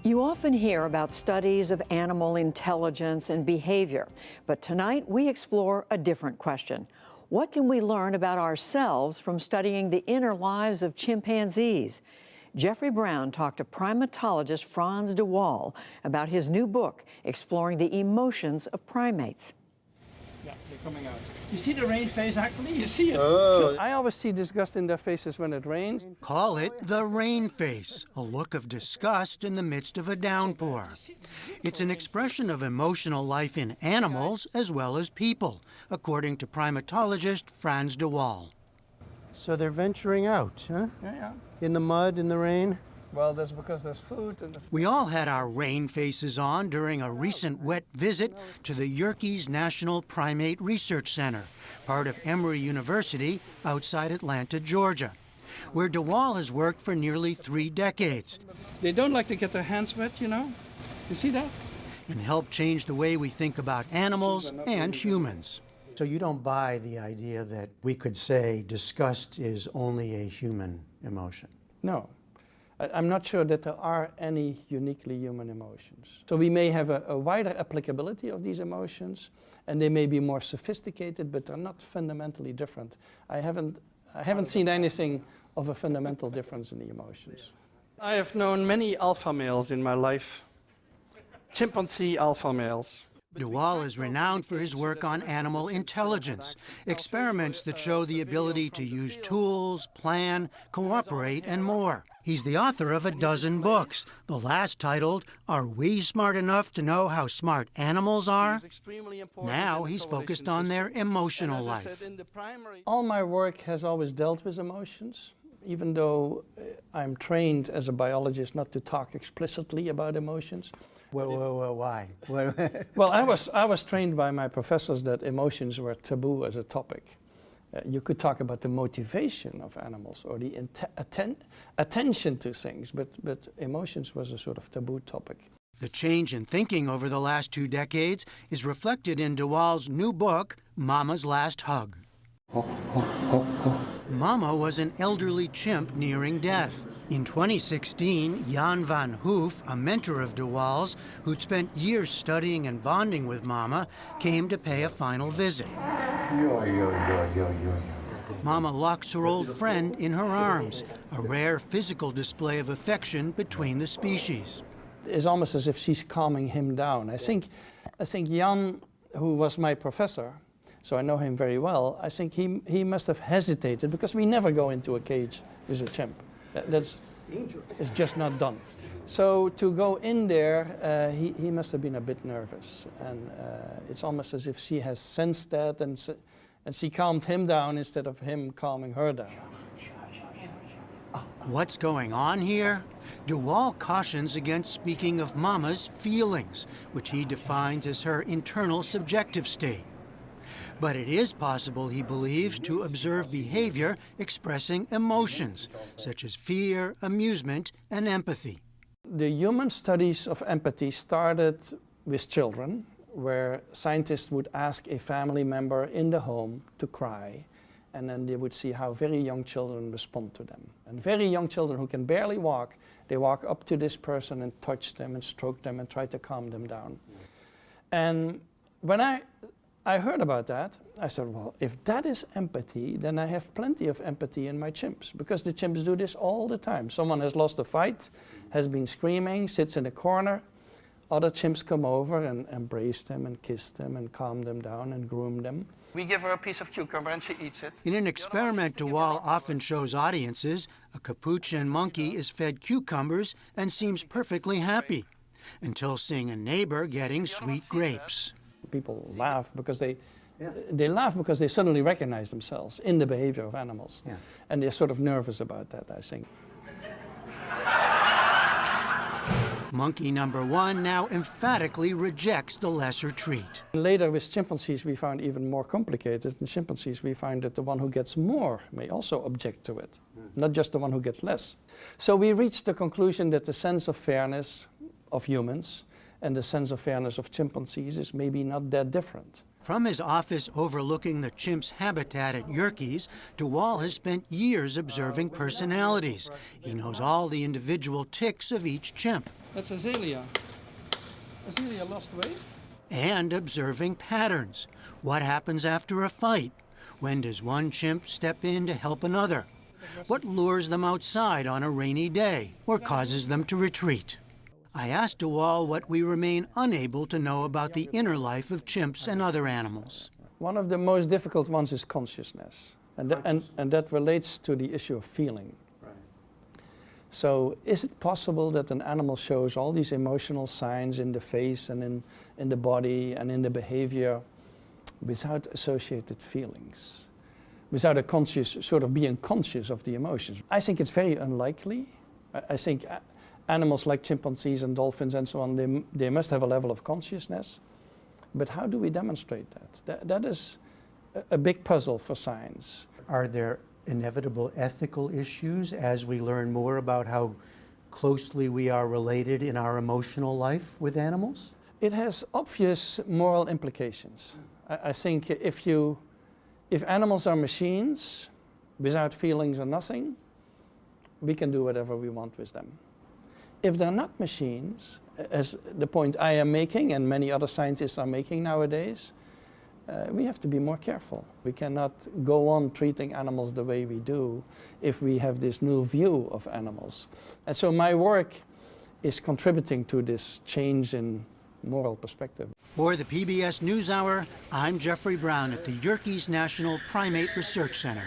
You often hear about studies of animal intelligence and behavior, but tonight we explore a different question. What can we learn about ourselves from studying the inner lives of chimpanzees? Jeffrey Brown talked to primatologist Frans de Waal about his new book exploring the emotions of primates. Yeah, they're coming out. You see the rain face actually? You see it. Oh. I always see disgust in their faces when it rains. Call it the rain face, a look of disgust in the midst of a downpour. It's an expression of emotional life in animals as well as people, according to primatologist Frans de Waal. So they're venturing out, huh? Yeah. In the mud, in the rain? Well, that's because there's food. We all had our rain faces on during a recent wet visit to the Yerkes National Primate Research Center, part of Emory University outside Atlanta, Georgia, where de Waal has worked for nearly 3 decades. They don't like to get their hands wet, you know? You see that? And helped change the way we think about animals and humans. So you don't buy the idea that we could say disgust is only a human emotion? No. I'm not sure that there are any uniquely human emotions. So we may have a wider applicability of these emotions, and they may be more sophisticated, but they're not fundamentally different. I haven't seen anything of a fundamental difference in the emotions. I have known many alpha males in my life, chimpanzee alpha males. De Waal is renowned for his work on animal intelligence, experiments that show the ability to use tools, plan, cooperate, and more. He's the author of a dozen books, the last titled, Are We Smart Enough to Know How Smart Animals Are? Now he's focused on their emotional life. All my work has always dealt with emotions, even though I'm trained as a biologist not to talk explicitly about emotions. Well, why? Well, I was trained by my professors that emotions were taboo as a topic. You could talk about the motivation of animals or the attention to things, but emotions was a sort of taboo topic. The change in thinking over the last 2 decades is reflected in de Waal's new book, Mama's Last Hug. Mama was an elderly chimp nearing death. In 2016, Jan van Hoof, a mentor of de Waal's, who'd spent years studying and bonding with Mama, came to pay a final visit. Mama locks her old friend in her arms, a rare physical display of affection between the species. It's almost as if she's calming him down. I think Jan, who was my professor, so I know him very well, I think he must have hesitated because we never go into a cage with a chimp. That's dangerous. It's just not done. So to go in there, he must have been a bit nervous, and it's almost as if she has sensed that, and she calmed him down instead of him calming her down. What's going on here? De Waal cautions against speaking of Mama's feelings, which he defines as her internal subjective state. But it is possible, he believes, to observe behavior expressing emotions, such as fear, amusement, and empathy. The human studies of empathy started with children, where scientists would ask a family member in the home to cry, and then they would see how very young children respond to them. And very young children who can barely walk, they walk up to this person and touch them and stroke them and try to calm them down. And when I heard about that, I said, well, if that is empathy, then I have plenty of empathy in my chimps, because the chimps do this all the time. Someone has lost a fight, has been screaming, sits in a corner. Other chimps come over and embrace them and kiss them and calm them down and groom them. We give her a piece of cucumber and she eats it. In an experiment de Waal often shows audiences, a capuchin monkey is fed cucumbers and seems perfectly happy, until seeing a neighbor getting sweet grapes. People laugh because they laugh because they suddenly recognize themselves in the behavior of animals. Yeah. And they're sort of nervous about that, I think. Monkey number 1 now emphatically rejects the lesser treat. Later with chimpanzees we found even more complicated. In chimpanzees we find that the one who gets more may also object to it, not just the one who gets less. So we reached the conclusion that the sense of fairness of humans and the sense of fairness of chimpanzees is maybe not that different. From his office overlooking the chimps' habitat at Yerkes, de Waal has spent years observing personalities. He knows all the individual tics of each chimp. That's Azalea. Azalea lost weight. And observing patterns. What happens after a fight? When does one chimp step in to help another? What lures them outside on a rainy day or causes them to retreat? I asked de Waal what we remain unable to know about the inner life of chimps and other animals. One of the most difficult ones is consciousness. And that relates to the issue of feeling. Right. So is it possible that an animal shows all these emotional signs in the face and in the body and in the behavior without associated feelings? Without a conscious, sort of being conscious of the emotions? I think it's very unlikely. I think animals like chimpanzees and dolphins and so on, they must have a level of consciousness. But how do we demonstrate that? That is a big puzzle for science. Are there inevitable ethical issues as we learn more about how closely we are related in our emotional life with animals? It has obvious moral implications. I think if animals are machines without feelings or nothing, we can do whatever we want with them. If they're not machines, as the point I am making and many other scientists are making nowadays, we have to be more careful. We cannot go on treating animals the way we do if we have this new view of animals. And so my work is contributing to this change in moral perspective. For the PBS NewsHour, I'm Jeffrey Brown at the Yerkes National Primate Research Center.